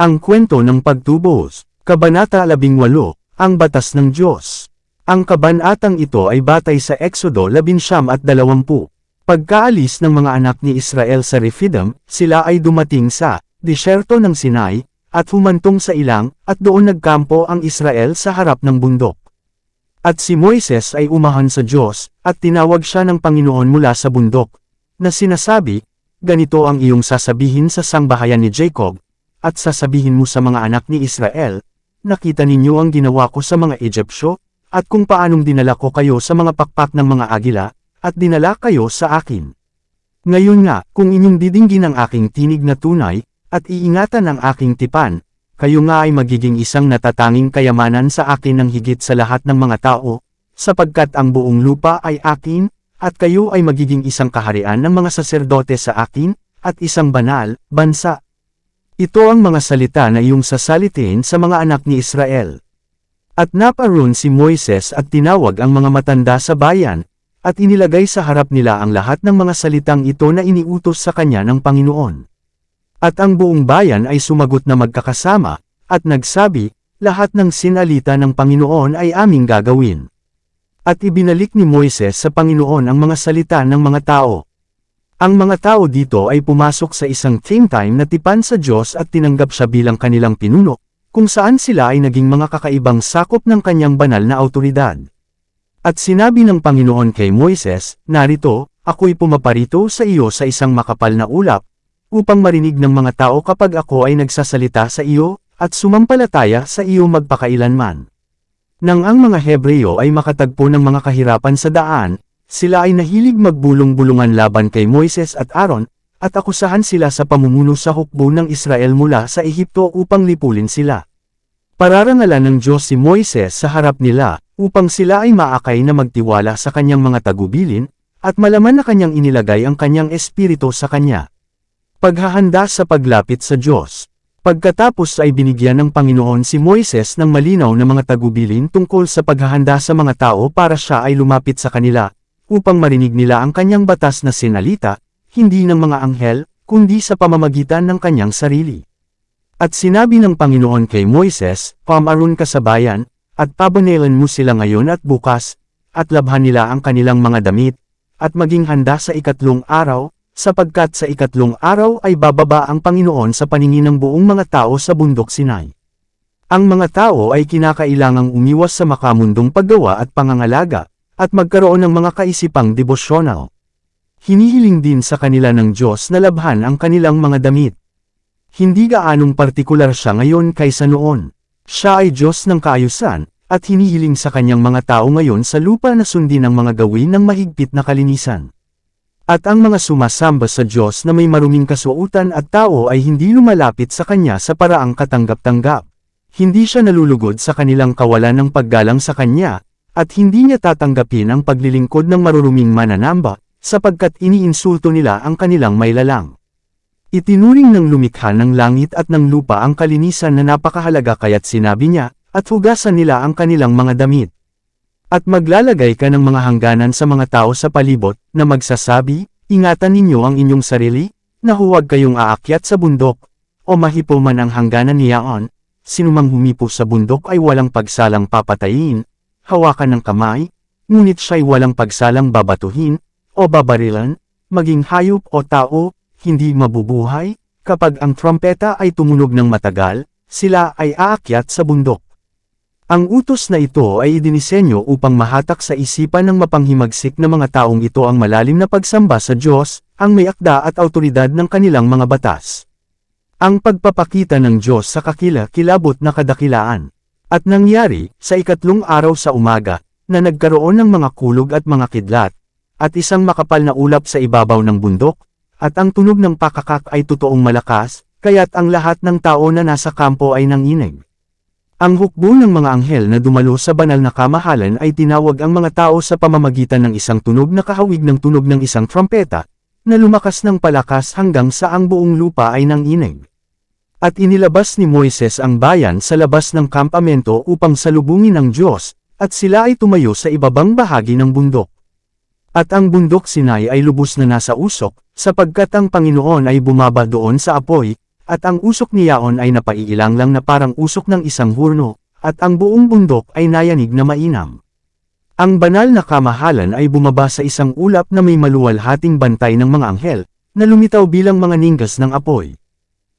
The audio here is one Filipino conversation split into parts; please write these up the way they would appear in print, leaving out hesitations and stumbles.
Ang kwento ng pagtubos, Kabanata 18, ang batas ng Diyos. Ang kabanatang ito ay batay sa Exodo 19:20. Pagkaalis ng mga anak ni Israel sa Rephidim, sila ay dumating sa disyerto ng Sinai, at humantong sa ilang, at doon nagkampo ang Israel sa harap ng bundok. At si Moises ay umahan sa Diyos, at tinawag siya ng Panginoon mula sa bundok, na sinasabi, ganito ang iyong sasabihin sa sangbahayan ni Jacob, at sasabihin mo sa mga anak ni Israel, nakita ninyo ang ginawa ko sa mga Egyptyo, at kung paanong dinala ko kayo sa mga pakpak ng mga agila, at dinala kayo sa akin. Ngayon nga, kung inyong didinggin ang aking tinig na tunay, at iingatan ang aking tipan, kayo nga ay magiging isang natatanging kayamanan sa akin ng higit sa lahat ng mga tao, sapagkat ang buong lupa ay akin, at kayo ay magiging isang kaharian ng mga saserdote sa akin, at isang banal, bansa. Ito ang mga salita na iyong sasalitin sa mga anak ni Israel. At naparoon si Moises at tinawag ang mga matanda sa bayan, at inilagay sa harap nila ang lahat ng mga salitang ito na iniutos sa kanya ng Panginoon. At ang buong bayan ay sumagot na magkakasama, at nagsabi, lahat ng sinalita ng Panginoon ay aming gagawin. At ibinalik ni Moises sa Panginoon ang mga salita ng mga tao. Ang mga tao dito ay pumasok sa isang think time na tipan sa Diyos at tinanggap siya bilang kanilang pinuno, kung saan sila ay naging mga kakaibang sakop ng kanyang banal na awtoridad. At sinabi ng Panginoon kay Moises, narito, ako'y pumaparito sa iyo sa isang makapal na ulap, upang marinig ng mga tao kapag ako ay nagsasalita sa iyo, at sumampalataya sa iyo magpakailanman. Nang ang mga Hebreo ay makatagpo ng mga kahirapan sa daan, sila ay nahilig magbulong-bulungan laban kay Moises at Aaron, at akusahan sila sa pamumuno sa hukbo ng Israel mula sa Ehipto upang lipulin sila. Pararangalan ng Diyos si Moises sa harap nila, upang sila ay maakay na magtiwala sa kanyang mga tagubilin, at malaman na kanyang inilagay ang kanyang espiritu sa kanya. Paghahanda sa paglapit sa Diyos. Pagkatapos ay binigyan ng Panginoon si Moises ng malinaw na mga tagubilin tungkol sa paghahanda sa mga tao para siya ay lumapit sa kanila, upang marinig nila ang kanyang batas na sinalita, hindi ng mga anghel, kundi sa pamamagitan ng kanyang sarili. At sinabi ng Panginoon kay Moises, pumaroon ka sa bayan, at pabanelan mo sila ngayon at bukas, at labhan nila ang kanilang mga damit, at maging handa sa ikatlong araw, sapagkat sa ikatlong araw ay bababa ang Panginoon sa paningin ng buong mga tao sa bundok Sinai. Ang mga tao ay kinakailangang umiwas sa makamundong paggawa at pangangalaga, at magkaroon ng mga kaisipang devosyonal. Hinihiling din sa kanila ng Diyos na labhan ang kanilang mga damit. Hindi gaanong partikular siya ngayon kaysa noon. Siya ay Diyos ng kaayusan, at hinihiling sa kanyang mga tao ngayon sa lupa na sundin ang mga gawin ng mahigpit na kalinisan. At ang mga sumasamba sa Diyos na may maruming kasuotan at tao ay hindi lumalapit sa kanya sa paraang katanggap-tanggap. Hindi siya nalulugod sa kanilang kawalan ng paggalang sa kanya, at hindi niya tatanggapin ang paglilingkod ng maruruming mananamba, sapagkat iniinsulto nila ang kanilang maylalang. Itinuring ng lumikha ng langit at ng lupa ang kalinisan na napakahalaga kaya't sinabi niya, at hugasan nila ang kanilang mga damit. At maglalagay ka ng mga hangganan sa mga tao sa palibot, na magsasabi, ingatan ninyo ang inyong sarili, na huwag kayong aakyat sa bundok, o mahipo man ang hangganan niyaon, sinumang humipo sa bundok ay walang pagsalang papatayin, hawakan ng kamay, ngunit siya'y walang pagsalang babatuhin, o babarilan, maging hayop o tao, hindi mabubuhay, kapag ang trompeta ay tumunog ng matagal, sila ay aakyat sa bundok. Ang utos na ito ay idinisenyo upang mahatak sa isipan ng mapanghimagsik na mga taong ito ang malalim na pagsamba sa Diyos, ang may akda at awtoridad ng kanilang mga batas. Ang pagpapakita ng Diyos sa kakilakilabot na kadakilaan. At nangyari, sa ikatlong araw sa umaga, na nagkaroon ng mga kulog at mga kidlat, at isang makapal na ulap sa ibabaw ng bundok, at ang tunog ng pakakak ay totoong malakas, kaya't ang lahat ng tao na nasa kampo ay nanginig. Ang hukbo ng mga anghel na dumalo sa banal na kamahalan ay tinawag ang mga tao sa pamamagitan ng isang tunog na kahawig ng tunog ng isang trompeta, na lumakas ng palakas hanggang sa ang buong lupa ay nanginig. At inilabas ni Moises ang bayan sa labas ng kampamento upang salubungin ang Diyos, at sila ay tumayo sa ibabang bahagi ng bundok. At ang bundok Sinai ay lubos na nasa usok, sapagkat ang Panginoon ay bumaba doon sa apoy, at ang usok ni Yaon ay napaiilang lang na parang usok ng isang hurno, at ang buong bundok ay nayanig na mainam. Ang banal na kamahalan ay bumaba sa isang ulap na may maluwalhating bantay ng mga anghel, na lumitaw bilang mga ninggas ng apoy.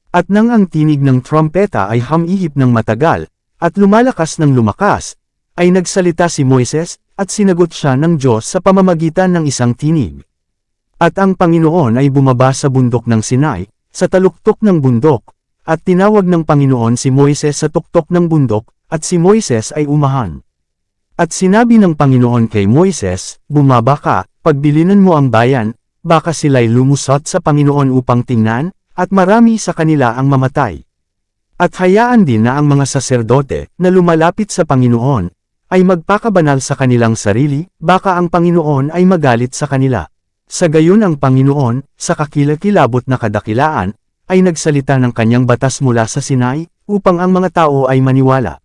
At nang ang tinig ng trompeta ay humihip ng matagal, at lumalakas ng lumakas, ay nagsalita si Moises, at sinagot siya ng Diyos sa pamamagitan ng isang tinig. At ang Panginoon ay bumaba sa bundok ng Sinai, sa taluktok ng bundok, at tinawag ng Panginoon si Moises sa tuktok ng bundok, at si Moises ay umahan. At sinabi ng Panginoon kay Moises, "Bumaba ka, pagbilinan mo ang bayan, baka sila'y lumusot sa Panginoon upang tingnan, at marami sa kanila ang mamatay. At hayaan din na ang mga saserdote, na lumalapit sa Panginoon, ay magpakabanal sa kanilang sarili, baka ang Panginoon ay magalit sa kanila." Sa gayon ang Panginoon, sa kakilakilabot na kadakilaan, ay nagsalita ng kanyang batas mula sa Sinai, upang ang mga tao ay maniwala.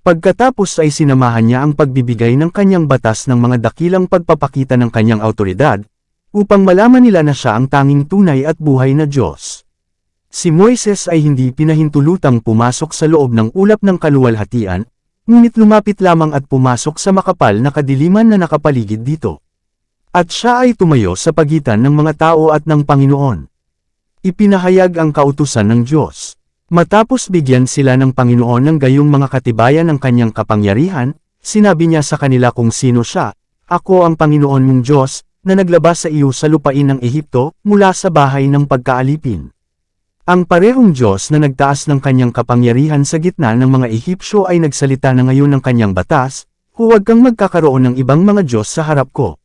Pagkatapos ay sinamahan niya ang pagbibigay ng kanyang batas ng mga dakilang pagpapakita ng kanyang awtoridad, upang malaman nila na siya ang tanging tunay at buhay na Diyos. Si Moises ay hindi pinahintulutang pumasok sa loob ng ulap ng kaluwalhatian, ngunit lumapit lamang at pumasok sa makapal na kadiliman na nakapaligid dito. At siya ay tumayo sa pagitan ng mga tao at ng Panginoon. Ipinahayag ang kautusan ng Diyos. Matapos bigyan sila ng Panginoon ng gayong mga katibayan ng kanyang kapangyarihan, sinabi niya sa kanila kung sino siya, "Ako ang Panginoon mong Diyos, na naglabas sa iyo sa lupain ng Ehipto, mula sa bahay ng pagkaalipin." Ang parehong Diyos na nagtaas ng kanyang kapangyarihan sa gitna ng mga Ehipsyo ay nagsalita na ngayon ng kanyang batas, "Huwag kang magkakaroon ng ibang mga Diyos sa harap ko.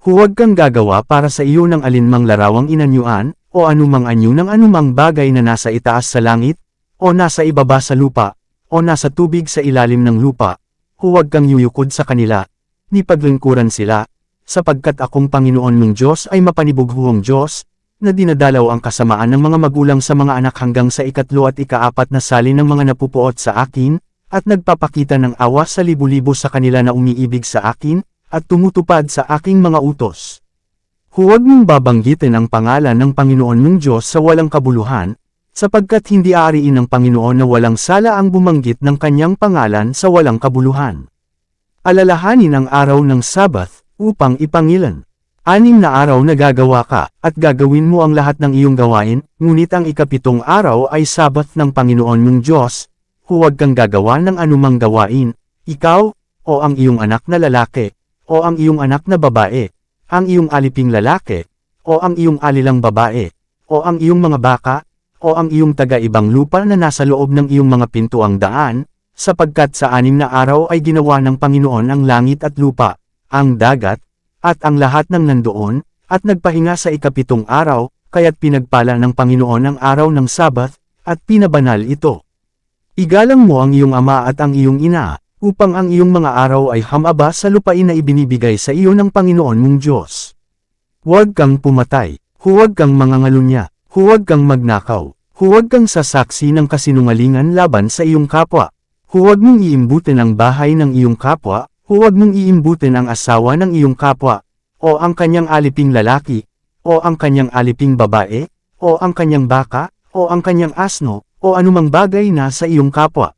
Huwag kang gagawa para sa iyo ng alinmang larawang inanyuan, o anumang anyo ng anumang bagay na nasa itaas sa langit, o nasa ibaba sa lupa, o nasa tubig sa ilalim ng lupa. Huwag kang yuyukod sa kanila, ni paglingkuran sila, sapagkat akong Panginoon mong Diyos ay mapanibughuhong Diyos, na dinadalaw ang kasamaan ng mga magulang sa mga anak hanggang sa ikatlo at ikaapat na salin ng mga napupuot sa akin, at nagpapakita ng awa sa libu-libo sa kanila na umiibig sa akin, at tumutupad sa aking mga utos. Huwag mong babanggitin ang pangalan ng Panginoon mong Diyos sa walang kabuluhan, sapagkat hindi aariin ng Panginoon na walang sala ang bumanggit ng kanyang pangalan sa walang kabuluhan. Alalahanin ang araw ng Sabath, upang ipangilan. 6 na araw na gagawa ka, at gagawin mo ang lahat ng iyong gawain, ngunit ang ikapitong araw ay Sabath ng Panginoon mong Diyos. Huwag kang gagawa ng anumang gawain, ikaw, o ang iyong anak na lalaki, o ang iyong anak na babae, ang iyong aliping lalaki, o ang iyong alilang babae, o ang iyong mga baka, o ang iyong taga-ibang lupa na nasa loob ng iyong mga pintuang daan, sapagkat sa 6 na araw ay ginawa ng Panginoon ang langit at lupa, ang dagat, at ang lahat ng nandoon, at nagpahinga sa ikapitong araw, kaya't pinagpala ng Panginoon ang araw ng Sabath, at pinabanal ito. Igalang mo ang iyong ama at ang iyong ina, upang ang iyong mga araw ay hamaba sa lupain na ibinibigay sa iyo ng Panginoon mong Diyos. Huwag kang pumatay, huwag kang mangangalunya, huwag kang magnakaw, huwag kang sasaksi ng kasinungalingan laban sa iyong kapwa, huwag mong iimbutin ang bahay ng iyong kapwa, huwag mong iimbutin ang asawa ng iyong kapwa, o ang kanyang aliping lalaki, o ang kanyang aliping babae, o ang kanyang baka, o ang kanyang asno, o anumang bagay na sa iyong kapwa.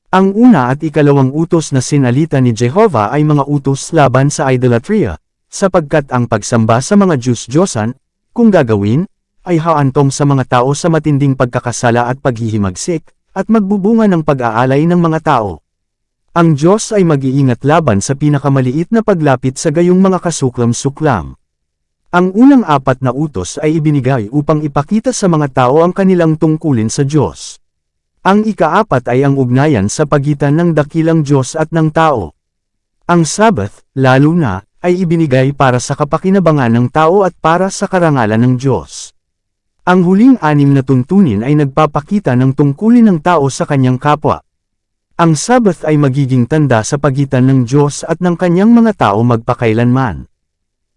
Ang una at ikalawang utos na sinalita ni Jehovah ay mga utos laban sa idolatria, sapagkat ang pagsamba sa mga Diyos-Diyosan, kung gagawin, ay haantong sa mga tao sa matinding pagkakasala at paghihimagsik, at magbubunga ng pag-aalay ng mga tao. Ang Diyos ay mag-iingat laban sa pinakamaliit na paglapit sa gayong mga kasuklam-suklam. Ang unang 4 na utos ay ibinigay upang ipakita sa mga tao ang kanilang tungkulin sa Diyos. Ang ika-4 ay ang ugnayan sa pagitan ng dakilang Diyos at ng tao. Ang Sabbath, lalo na, ay ibinigay para sa kapakinabangan ng tao at para sa karangalan ng Diyos. Ang huling 6 na tuntunin ay nagpapakita ng tungkulin ng tao sa kanyang kapwa. Ang Sabbath ay magiging tanda sa pagitan ng Diyos at ng kanyang mga tao magpakailanman.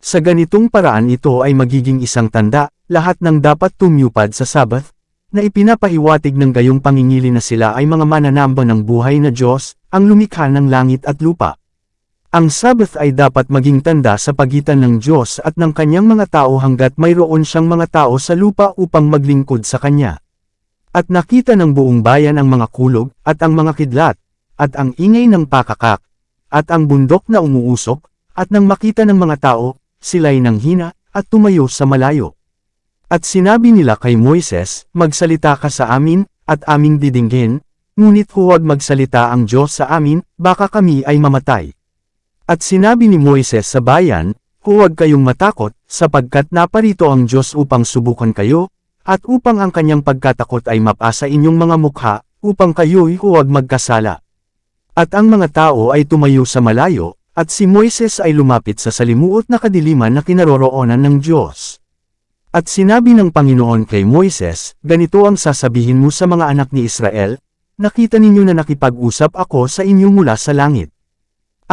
Sa ganitong paraan ito ay magiging isang tanda, lahat ng dapat tumupad sa Sabbath, na ipinapahiwatig ng gayong pangingili na sila ay mga mananamba ng buhay na Diyos, ang lumikha ng langit at lupa. Ang Sabbath ay dapat maging tanda sa pagitan ng Diyos at ng kanyang mga tao hanggat mayroon siyang mga tao sa lupa upang maglingkod sa kanya. At nakita ng buong bayan ang mga kulog, at ang mga kidlat, at ang ingay ng pakakak, at ang bundok na umuusok, at nang makita ng mga tao, sila'y nanghina, at tumayo sa malayo. At sinabi nila kay Moises, magsalita ka sa amin, at aming didinggin, ngunit huwag magsalita ang Diyos sa amin, baka kami ay mamatay. At sinabi ni Moises sa bayan, huwag kayong matakot, sapagkat naparito ang Diyos upang subukan kayo, at upang ang kanyang pagkatakot ay mapasa inyong mga mukha, upang kayo'y huwag magkasala. At ang mga tao ay tumayo sa malayo, at si Moises ay lumapit sa salimuot na kadiliman na kinaroroonan ng Diyos. At sinabi ng Panginoon kay Moises, ganito ang sasabihin mo sa mga anak ni Israel, nakita ninyo na nakipag-usap ako sa inyo mula sa langit.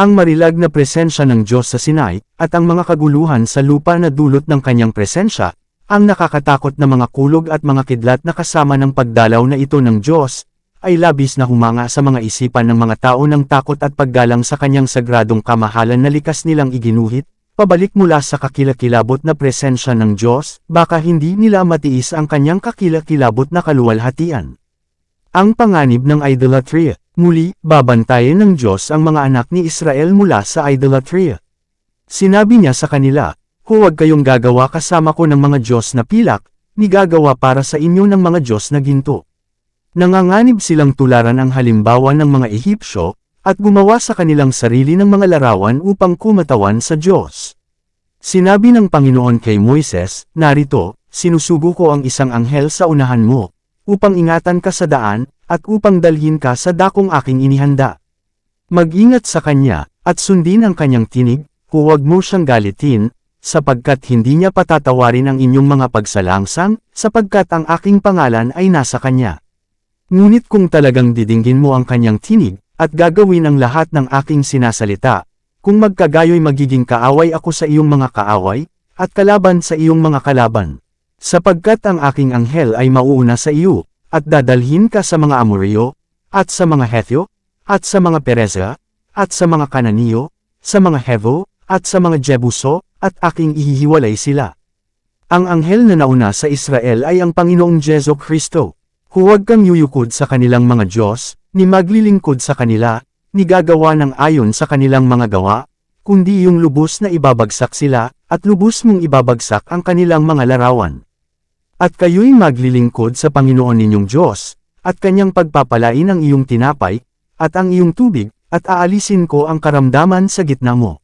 Ang marilag na presensya ng Diyos sa Sinai, at ang mga kaguluhan sa lupa na dulot ng kanyang presensya, ang nakakatakot na mga kulog at mga kidlat na kasama ng pagdalaw na ito ng Diyos, ay labis na humanga sa mga isipan ng mga tao ng takot at paggalang sa kanyang sagradong kamahalan na likas nilang iginuhit, pabalik mula sa kakilakilabot na presensya ng Diyos, baka hindi nila matiis ang kanyang kakilakilabot na kaluwalhatian. Ang panganib ng idolatry. Muli, babantayan ng Diyos ang mga anak ni Israel mula sa idolatry. Sinabi niya sa kanila, huwag kayong gagawa kasama ko ng mga Diyos na pilak, ni gagawa para sa inyo ng mga Diyos na ginto. Nanganganib silang tularan ang halimbawa ng mga Ehipsyo, at gumawa sa kanilang sarili ng mga larawan upang kumatawan sa Diyos. Sinabi ng Panginoon kay Moises, narito, sinusugo ko ang isang anghel sa unahan mo, upang ingatan ka sa daan, at upang dalhin ka sa dakong aking inihanda. Mag-ingat sa kanya, at sundin ang kanyang tinig, huwag mo siyang galitin, sapagkat hindi niya patatawarin ang inyong mga pagsalangsang, sapagkat ang aking pangalan ay nasa kanya. Ngunit kung talagang didinggin mo ang kanyang tinig, at gagawin ang lahat ng aking sinasalita, kung magkagayo'y magiging kaaway ako sa iyong mga kaaway, at kalaban sa iyong mga kalaban. Sapagkat ang aking anghel ay mauuna sa iyo, at dadalhin ka sa mga Amoreo, at sa mga Hethyo, at sa mga Pereza, at sa mga Kananiyo, sa mga Hevo, at sa mga Jebuso, at aking ihihiwalay sila. Ang anghel na nauna sa Israel ay ang Panginoong Jesu Kristo. Huwag kang yuyukod sa kanilang mga Diyos, ni maglilingkod sa kanila, ni gagawa ng ayon sa kanilang mga gawa, kundi yung lubos na ibabagsak sila, at lubos mong ibabagsak ang kanilang mga larawan. At kayo'y maglilingkod sa Panginoon ninyong Diyos, at kanyang pagpapalain ang iyong tinapay, at ang iyong tubig, at aalisin ko ang karamdaman sa gitna mo.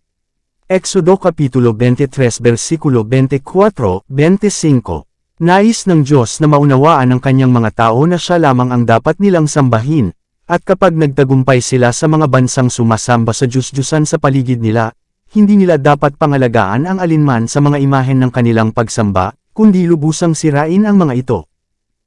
Exodo Kapitulo 23 versikulo 24-25. Nais ng Diyos na maunawaan ng kanyang mga tao na siya lamang ang dapat nilang sambahin, at kapag nagtagumpay sila sa mga bansang sumasamba sa Diyos-Diyusan sa paligid nila, hindi nila dapat pangalagaan ang alinman sa mga imahen ng kanilang pagsamba, kundi lubusang sirain ang mga ito.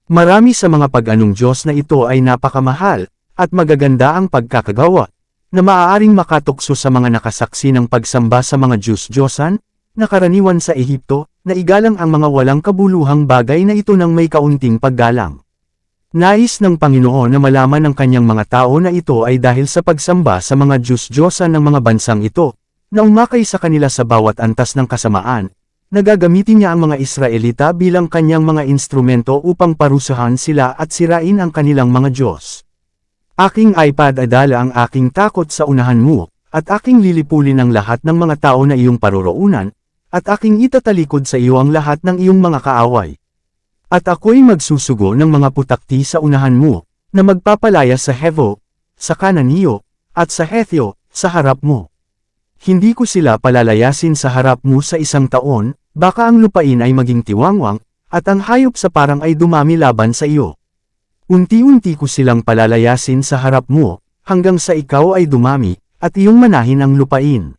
Marami sa mga pag-anong Diyos na ito ay napakamahal, at magaganda ang pagkakagawa, na maaaring makatukso sa mga nakasaksi ng pagsamba sa mga Diyos-Diyosan, na karaniwan sa Ehipto, na igalang ang mga walang kabuluhang bagay na ito ng may kaunting paggalang. Nais ng Panginoon na malaman ng kanyang mga tao na ito ay dahil sa pagsamba sa mga Diyos-Diyosan ng mga bansang ito, na umakay sa kanila sa bawat antas ng kasamaan, nagagamitin niya ang mga Israelita bilang kanyang mga instrumento upang parusahan sila at sirain ang kanilang mga Diyos. Aking ipadadala ang aking takot sa unahan mo, at aking lilipulin ang lahat ng mga tao na iyong paroroonan, at aking itatalikod sa iyo ang lahat ng iyong mga kaaway. At ako'y magsusugo ng mga putakti sa unahan mo, na magpapalaya sa Hevo, sa Kananiyo, at sa Hethyo, sa harap mo. Hindi ko sila palalayasin sa harap mo sa 1 taon, baka ang lupain ay maging tiwangwang, at ang hayop sa parang ay dumami laban sa iyo. Unti-unti ko silang palalayasin sa harap mo, hanggang sa ikaw ay dumami, at iyong manahin ang lupain.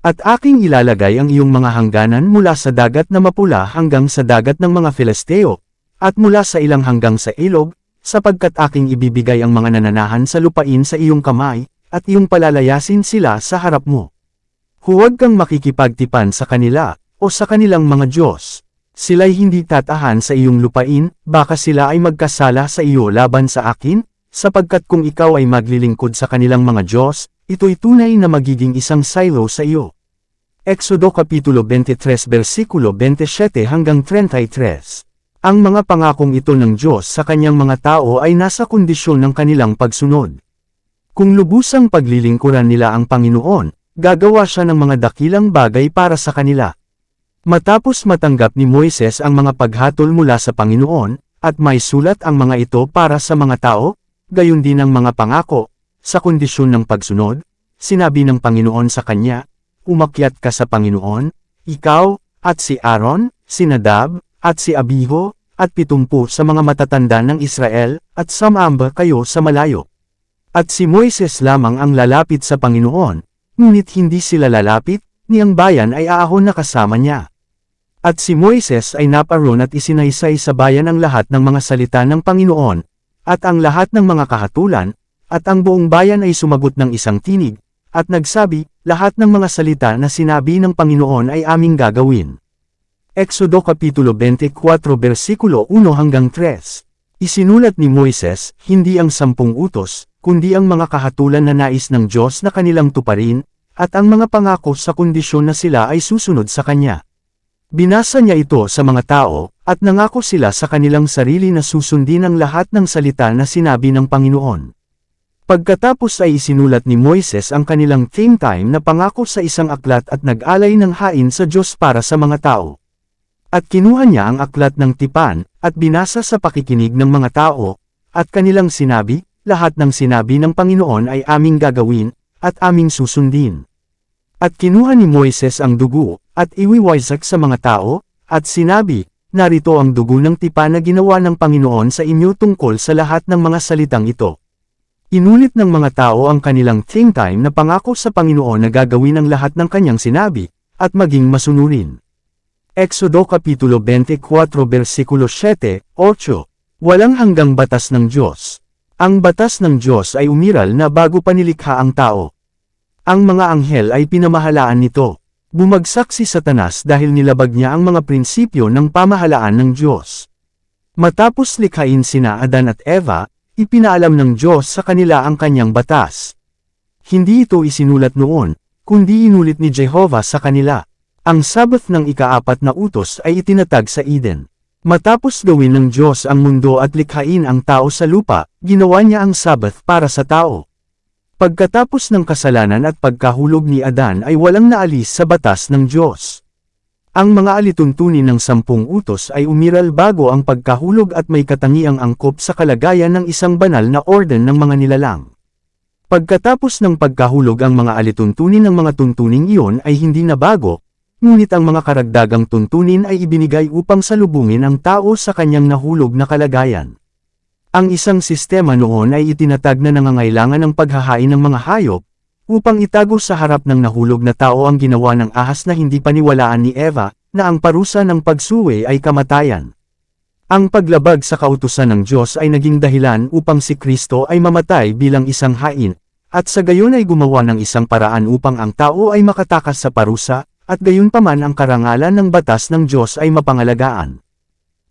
At aking ilalagay ang iyong mga hangganan mula sa dagat na mapula hanggang sa dagat ng mga Filisteo, at mula sa ilang hanggang sa ilog, sapagkat aking ibibigay ang mga nananahan sa lupain sa iyong kamay, at iyong palalayasin sila sa harap mo. Huwag kang makikipagtipan sa kanila, o sa kanilang mga Diyos. Sila'y hindi tatahan sa iyong lupain, baka sila ay magkasala sa iyo laban sa akin, sapagkat kung ikaw ay maglilingkod sa kanilang mga Diyos, ito'y tunay na magiging isang silo sa iyo. Exodo Kapitulo 23 versikulo 27 hanggang 33. Ang mga pangakong ito ng Diyos sa kanyang mga tao ay nasa kondisyon ng kanilang pagsunod. Kung lubusang paglilingkuran nila ang Panginoon, gagawa siya ng mga dakilang bagay para sa kanila. Matapos matanggap ni Moises ang mga paghatol mula sa Panginoon, at may sulat ang mga ito para sa mga tao, gayon din ang mga pangako, sa kondisyon ng pagsunod, sinabi ng Panginoon sa kanya, umakyat ka sa Panginoon, ikaw, at si Aaron, si Nadab, at si Abiho, at 70 sa mga matatanda ng Israel, at sumamba kayo sa malayo. At si Moises lamang ang lalapit sa Panginoon, ngunit hindi sila lalapit, niyang bayan ay aahon na kasama niya. At si Moises ay naparoon at isinaysay sa bayan ang lahat ng mga salita ng Panginoon, at ang lahat ng mga kahatulan, at ang buong bayan ay sumagot ng isang tinig, at nagsabi, lahat ng mga salita na sinabi ng Panginoon ay aming gagawin. Exodo Kapitulo 24 versikulo 1 hanggang 3. Isinulat ni Moises, hindi ang 10 utos, kundi ang mga kahatulan na nais ng Diyos na kanilang tuparin, at ang mga pangako sa kondisyon na sila ay susunod sa Kanya. Binasa niya ito sa mga tao, at nangako sila sa kanilang sarili na susundin ang lahat ng salita na sinabi ng Panginoon. Pagkatapos ay isinulat ni Moises ang kanilang theme time na pangako sa isang aklat at nag-alay ng hain sa Diyos para sa mga tao. At kinuha niya ang aklat ng tipan, at binasa sa pakikinig ng mga tao, at kanilang sinabi, lahat ng sinabi ng Panginoon ay aming gagawin, at aming susundin. At kinuha ni Moises ang dugo, at iwiwaysak sa mga tao, at sinabi, narito ang dugo ng tipan na ginawa ng Panginoon sa inyo tungkol sa lahat ng mga salitang ito. Inulit ng mga tao ang kanilang theme time na pangako sa Panginoon na gagawin ang lahat ng kanyang sinabi, at maging masunurin. Exodo Kapitulo 24 versikulo 7, 8. Walang hanggang batas ng Diyos. Ang batas ng Diyos ay umiral na bago pa nilikha ang tao. Ang mga anghel ay pinamahalaan nito. Bumagsak si Satanas dahil nilabag niya ang mga prinsipyo ng pamahalaan ng Diyos. Matapos likhain sina Adan at Eva, ipinaalam ng Diyos sa kanila ang kanyang batas. Hindi ito isinulat noon, kundi inulit ni Jehovah sa kanila. Ang Sabbath ng ika-4 na utos ay itinatag sa Eden. Matapos gawin ng Diyos ang mundo at likhain ang tao sa lupa, ginawa niya ang Sabbath para sa tao. Pagkatapos ng kasalanan at pagkahulog ni Adan ay walang naalis sa batas ng Diyos. Ang mga alituntunin ng 10 utos ay umiral bago ang pagkahulog at may katangiang angkop sa kalagayan ng isang banal na orden ng mga nilalang. Pagkatapos ng pagkahulog ang mga alituntunin ng mga tuntuning iyon ay hindi na bago, ngunit ang mga karagdagang tuntunin ay ibinigay upang salubungin ang tao sa kanyang nahulog na kalagayan. Ang isang sistema noon ay itinatag na nangangailangan ng paghahain ng mga hayop, upang itago sa harap ng nahulog na tao ang ginawa ng ahas na hindi paniwalaan ni Eva, na ang parusa ng pagsuwi ay kamatayan. Ang paglabag sa kautusan ng Diyos ay naging dahilan upang si Kristo ay mamatay bilang isang hain, at sa gayon ay gumawa ng isang paraan upang ang tao ay makatakas sa parusa, at gayunpaman ang karangalan ng batas ng Diyos ay mapangalagaan.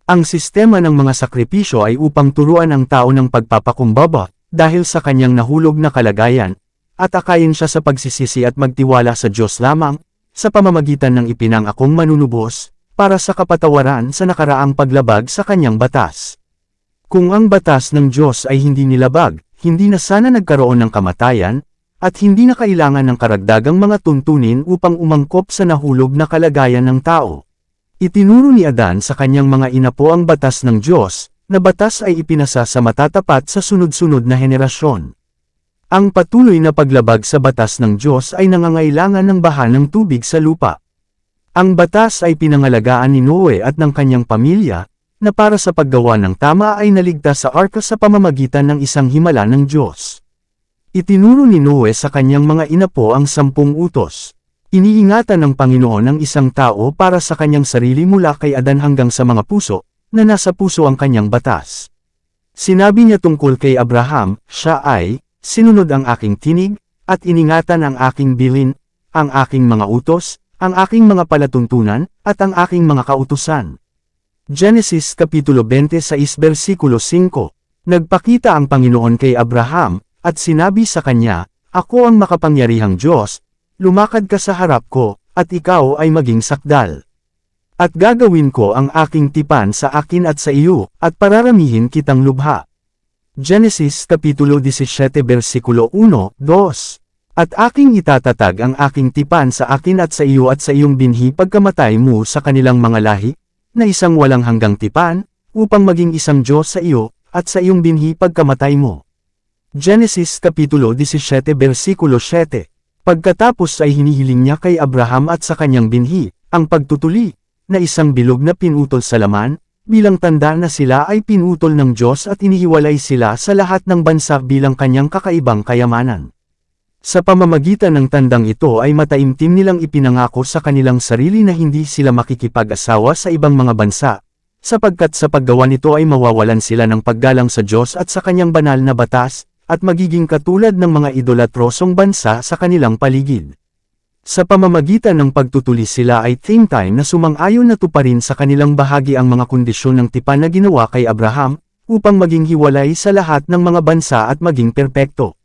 Ang sistema ng mga sakripisyo ay upang turuan ang tao ng pagpapakumbaba, dahil sa kanyang nahulog na kalagayan, at akayin siya sa pagsisisi at magtiwala sa Diyos lamang, sa pamamagitan ng ipinangakong manunubos, para sa kapatawaran sa nakaraang paglabag sa kanyang batas. Kung ang batas ng Diyos ay hindi nilabag, hindi na sana nagkaroon ng kamatayan, at hindi na kailangan ng karagdagang mga tuntunin upang umangkop sa nahulog na kalagayan ng tao. Itinuro ni Adan sa kanyang mga inapo ang batas ng Diyos, na batas ay ipinasa sa matatapat sa sunod-sunod na henerasyon. Ang patuloy na paglabag sa batas ng Diyos ay nangangailangan ng baha ng tubig sa lupa. Ang batas ay pinangalagaan ni Noe at ng kanyang pamilya, na para sa paggawa ng tama ay naligtas sa arka sa pamamagitan ng isang himala ng Diyos. Itinuro ni Noe sa kanyang mga inapo ang 10 utos. Iniingatan ng Panginoon ang isang tao para sa kanyang sarili mula kay Adan hanggang sa mga puso, na nasa puso ang kanyang batas. Sinabi niya tungkol kay Abraham, siya ay, sinunod ang aking tinig, at iningatan ang aking bilin, ang aking mga utos, ang aking mga palatuntunan, at ang aking mga kautusan. Genesis Kapitulo 26 versikulo 5. Nagpakita ang Panginoon kay Abraham, at sinabi sa kanya, ako ang makapangyarihang Diyos, lumakad ka sa harap ko, at ikaw ay maging sakdal. At gagawin ko ang aking tipan sa akin at sa iyo, at pararamihin kitang lubha. Genesis Kapitulo 17 versikulo 1, 2. At aking itatatag ang aking tipan sa akin at sa iyong binhi pagkamatay mo sa kanilang mga lahi, na isang walang hanggang tipan, upang maging isang Diyos sa iyo, at sa iyong binhi pagkamatay mo. Genesis Kapitulo 17 versikulo 7. Pagkatapos ay hinihiling niya kay Abraham at sa kanyang binhi, ang pagtutuli, na isang bilog na pinutol sa laman, bilang tanda na sila ay pinutol ng Diyos at inihiwalay sila sa lahat ng bansa bilang kanyang kakaibang kayamanan. Sa pamamagitan ng tandang ito ay mataimtim nilang ipinangako sa kanilang sarili na hindi sila makikipag-asawa sa ibang mga bansa, sapagkat sa paggawa nito ay mawawalan sila ng paggalang sa Diyos at sa kanyang banal na batas, at magiging katulad ng mga idolatrosong bansa sa kanilang paligid. Sa pamamagitan ng pagtutuli sila ay same time na sumang-ayon na tuparin sa kanilang bahagi ang mga kondisyon ng tipan na ginawa kay Abraham, upang maging hiwalay sa lahat ng mga bansa at maging perpekto.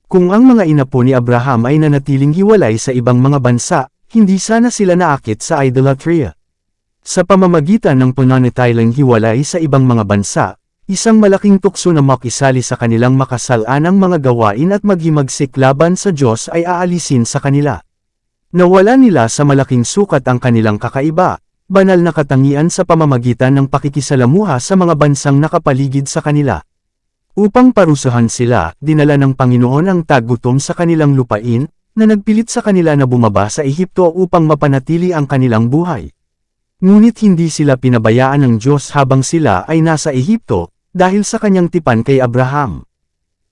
Kung ang mga inapo ni Abraham ay nanatiling hiwalay sa ibang mga bansa, hindi sana sila naakit sa idolatria. Sa pamamagitan ng pananatiling hiwalay sa ibang mga bansa, isang malaking tukso na makisali sa kanilang makasalanang mga gawain at maghimagsik laban sa Diyos ay aalisin sa kanila. Nawala nila sa malaking sukat ang kanilang kakaiba, banal na katangian sa pamamagitan ng pakikisalamuha sa mga bansang nakapaligid sa kanila. Upang parusahan sila, dinala ng Panginoon ang tagutom sa kanilang lupain, na nagpilit sa kanila na bumaba sa Ehipto upang mapanatili ang kanilang buhay. Ngunit hindi sila pinabayaan ng Diyos habang sila ay nasa Ehipto, dahil sa kanyang tipan kay Abraham.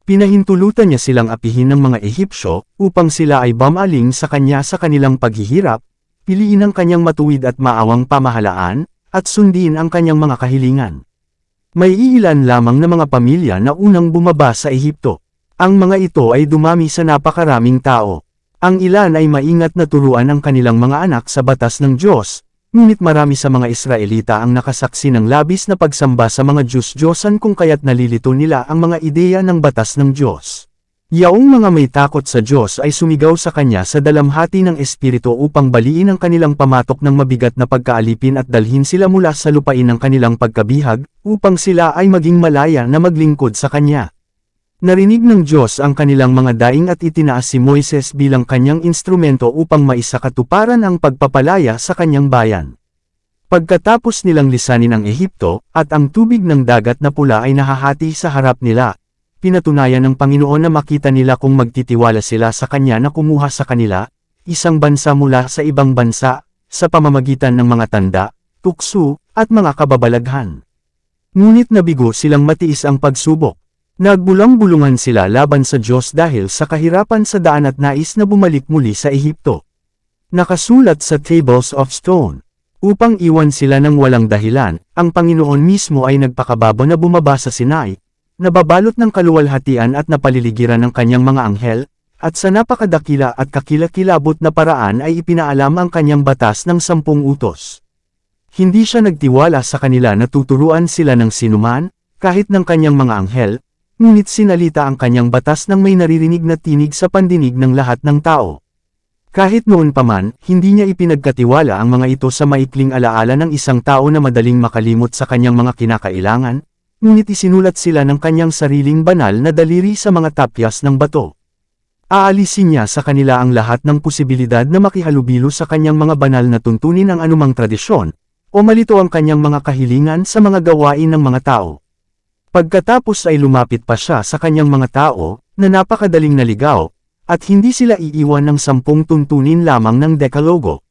Pinahintulutan niya silang apihin ng mga Ehipsyo, upang sila ay bumaling sa kanya sa kanilang paghihirap, piliin ang kanyang matuwid at maawang pamahalaan, at sundin ang kanyang mga kahilingan. May iilan lamang na mga pamilya na unang bumaba sa Ehipto. Ang mga ito ay dumami sa napakaraming tao. Ang ilan ay maingat na turuan ang kanilang mga anak sa batas ng Diyos, ngunit marami sa mga Israelita ang nakasaksi ng labis na pagsamba sa mga Diyos-Diyosan kung kaya't nalilito nila ang mga ideya ng batas ng Diyos. Yaong mga may takot sa Diyos ay sumigaw sa Kanya sa dalamhati ng Espiritu upang baliin ang kanilang pamatok ng mabigat na pagkaalipin at dalhin sila mula sa lupain ng kanilang pagkabihag, upang sila ay maging malaya na maglingkod sa Kanya. Narinig ng Diyos ang kanilang mga daing at itinaas si Moises bilang kanyang instrumento upang maisakatuparan ang pagpapalaya sa kanyang bayan. Pagkatapos nilang lisanin ang Ehipto, at ang tubig ng dagat na pula ay nahahati sa harap nila, pinatunayan ng Panginoon na makita nila kung magtitiwala sila sa Kanya na kumuha sa kanila, isang bansa mula sa ibang bansa, sa pamamagitan ng mga tanda, tukso, at mga kababalaghan. Ngunit nabigo silang matiis ang pagsubok. Nagbulang-bulungan sila laban sa Diyos dahil sa kahirapan sa daan at nais na bumalik muli sa Ehipto. Nakasulat sa Tables of Stone. Upang iwan sila ng walang dahilan, ang Panginoon mismo ay nagpakababa na bumaba sa Sinai, nababalot ng kaluwalhatian at napaliligiran ng kanyang mga anghel, at sa napakadakila at kakilakilabot na paraan ay ipinaalam ang kanyang batas ng 10 utos. Hindi siya nagtiwala sa kanila na tuturuan sila ng sinuman, kahit ng kanyang mga anghel, ngunit sinalita ang kanyang batas ng may naririnig na tinig sa pandinig ng lahat ng tao. Kahit noon pa man, hindi niya ipinagkatiwala ang mga ito sa maikling alaala ng isang tao na madaling makalimot sa kanyang mga kinakailangan, ngunit isinulat sila ng kanyang sariling banal na daliri sa mga tapyas ng bato. Aalisin niya sa kanila ang lahat ng posibilidad na makihalubilo sa kanyang mga banal na tuntunin ang anumang tradisyon, o malito ang kanyang mga kahilingan sa mga gawain ng mga tao. Pagkatapos ay lumapit pa siya sa kanyang mga tao, na napakadaling naligaw, at hindi sila iiwan ng 10 tuntunin lamang ng Dekalogo.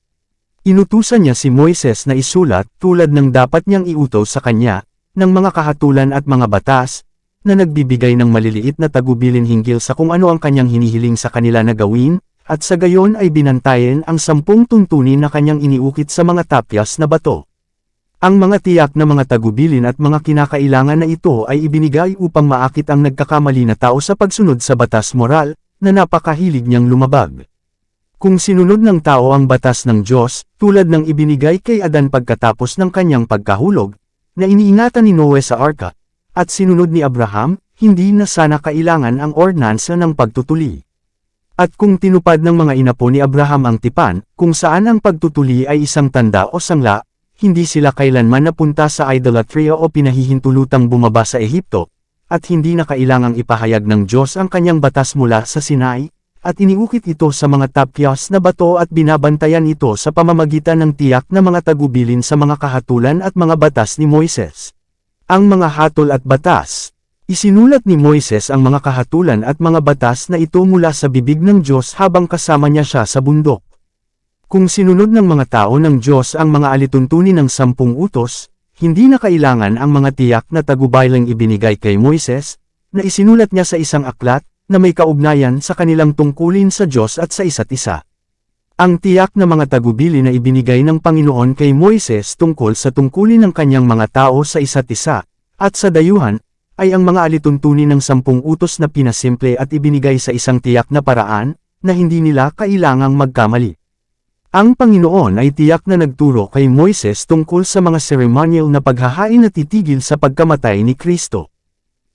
Inutusan niya si Moises na isulat, tulad ng dapat niyang iutos sa kanya, ng mga kahatulan at mga batas, na nagbibigay ng maliliit na tagubilin hinggil sa kung ano ang kanyang hinihiling sa kanila na gawin, at sa gayon ay binantayan ang 10 tuntunin na kanyang iniukit sa mga tapyas na bato. Ang mga tiyak na mga tagubilin at mga kinakailangan na ito ay ibinigay upang maakit ang nagkakamali na tao sa pagsunod sa batas moral, na napakahilig niyang lumabag. Kung sinunod ng tao ang batas ng Diyos, tulad ng ibinigay kay Adan pagkatapos ng kanyang pagkahulog, na iniingatan ni Noe sa arka, at sinunod ni Abraham, hindi na sana kailangan ang ordinansa ng pagtutuli. At kung tinupad ng mga inapo ni Abraham ang tipan, kung saan ang pagtutuli ay isang tanda o sangla, hindi sila kailanman napunta sa idolatry o pinahihintulutang bumaba sa Ehipto, at hindi na kailangang ipahayag ng Diyos ang kanyang batas mula sa Sinai, at iniukit ito sa mga tapyas na bato at binabantayan ito sa pamamagitan ng tiyak na mga tagubilin sa mga kahatulan at mga batas ni Moises. Ang mga hatol at batas. Isinulat ni Moises ang mga kahatulan at mga batas na ito mula sa bibig ng Diyos habang kasama niya siya sa bundok. Kung sinunod ng mga tao ng Diyos ang mga alituntunin ng 10 utos, hindi na kailangan ang mga tiyak na tagubaylang ibinigay kay Moises, na isinulat niya sa isang aklat, na may kaugnayan sa kanilang tungkulin sa Diyos at sa isa't isa. Ang tiyak na mga tagubili na ibinigay ng Panginoon kay Moises tungkol sa tungkulin ng kanyang mga tao sa isa't isa, at sa dayuhan, ay ang mga alituntunin ng 10 utos na pinasimple at ibinigay sa isang tiyak na paraan, na hindi nila kailangang magkamali. Ang Panginoon ay tiyak na nagturo kay Moises tungkol sa mga ceremonial na paghahain na titigil sa pagkamatay ni Kristo.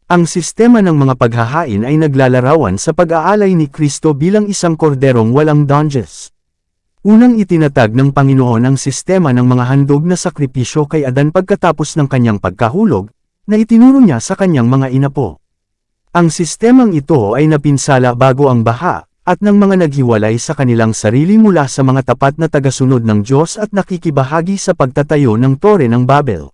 Ang sistema ng mga paghahain ay naglalarawan sa pag-aalay ni Kristo bilang isang korderong walang donges. Unang itinatag ng Panginoon ang sistema ng mga handog na sakripisyo kay Adan pagkatapos ng kanyang pagkahulog, na itinuro niya sa kanyang mga inapo. Ang sistemang ito ay napinsala bago ang baha, at ng mga naghiwalay sa kanilang sarili mula sa mga tapat na tagasunod ng Diyos at nakikibahagi sa pagtatayo ng Tore ng Babel.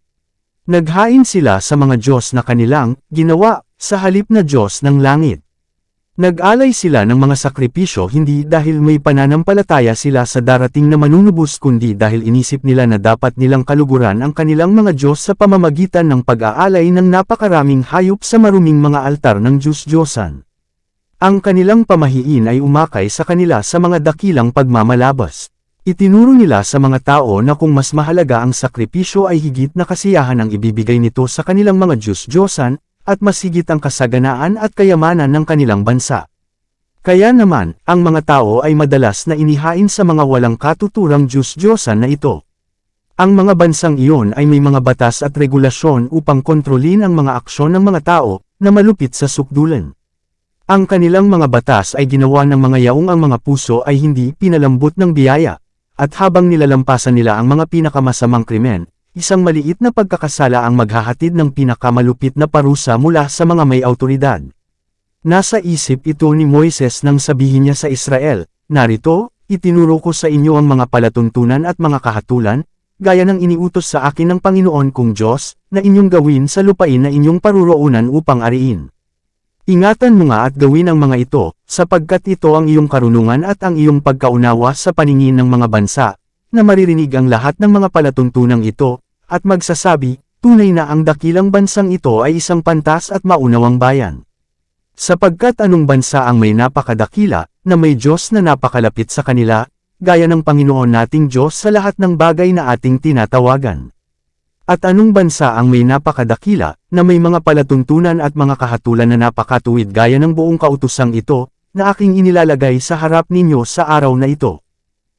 Naghain sila sa mga Diyos na kanilang ginawa sa halip na Diyos ng langit. Nag-alay sila ng mga sakripisyo hindi dahil may pananampalataya sila sa darating na manunubos kundi dahil inisip nila na dapat nilang kaluguran ang kanilang mga Diyos sa pamamagitan ng pag-aalay ng napakaraming hayop sa maruming mga altar ng Diyos-Diyosan. Ang kanilang pamahiin ay umakay sa kanila sa mga dakilang pagmamalabas. Itinuro nila sa mga tao na kung mas mahalaga ang sakripisyo ay higit na kasiyahan ang ibibigay nito sa kanilang mga Diyos-Diyosan, at mas higit ang kasaganaan at kayamanan ng kanilang bansa. Kaya naman, ang mga tao ay madalas na inihain sa mga walang katuturang Diyos-Diyosan na ito. Ang mga bansang iyon ay may mga batas at regulasyon upang kontrolin ang mga aksyon ng mga tao, na malupit sa sukdulan. Ang kanilang mga batas ay ginawa ng mga yaong ang mga puso ay hindi pinalambot ng biyaya, at habang nilalampasan nila ang mga pinakamasamang krimen, isang maliit na pagkakasala ang maghahatid ng pinakamalupit na parusa mula sa mga may awtoridad. Nasa isip ito ni Moises nang sabihin niya sa Israel, "Narito, itinuro ko sa inyo ang mga palatuntunan at mga kahatulan, gaya ng iniutos sa akin ng Panginoon kong Diyos, na inyong gawin sa lupain na inyong paruroonan upang ariin. Ingatan mo nga at gawin ang mga ito, sapagkat ito ang iyong karunungan at ang iyong pagkaunawa sa paningin ng mga bansa, na maririnig ang lahat ng mga palatuntunang ito, at magsasabi, tunay na ang dakilang bansang ito ay isang pantas at maunawang bayan. Sapagkat anong bansa ang may napakadakila, na may Diyos na napakalapit sa kanila, gaya ng Panginoon nating Diyos sa lahat ng bagay na ating tinatawagan. At anong bansa ang may napakadakila, na may mga palatuntunan at mga kahatulan na napakatuwid gaya ng buong kautusang ito, na aking inilalagay sa harap ninyo sa araw na ito."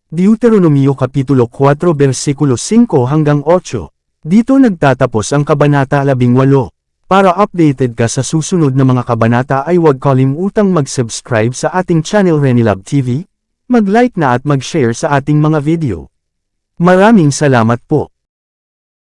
Deuteronomio Kapitulo 4 versikulo 5 hanggang 8. Dito nagtatapos ang Kabanata 18. Para updated ka sa susunod na mga kabanata ay huwag kalimutang mag-subscribe sa ating channel Renilab TV, mag-like na at mag-share sa ating mga video. Maraming salamat po.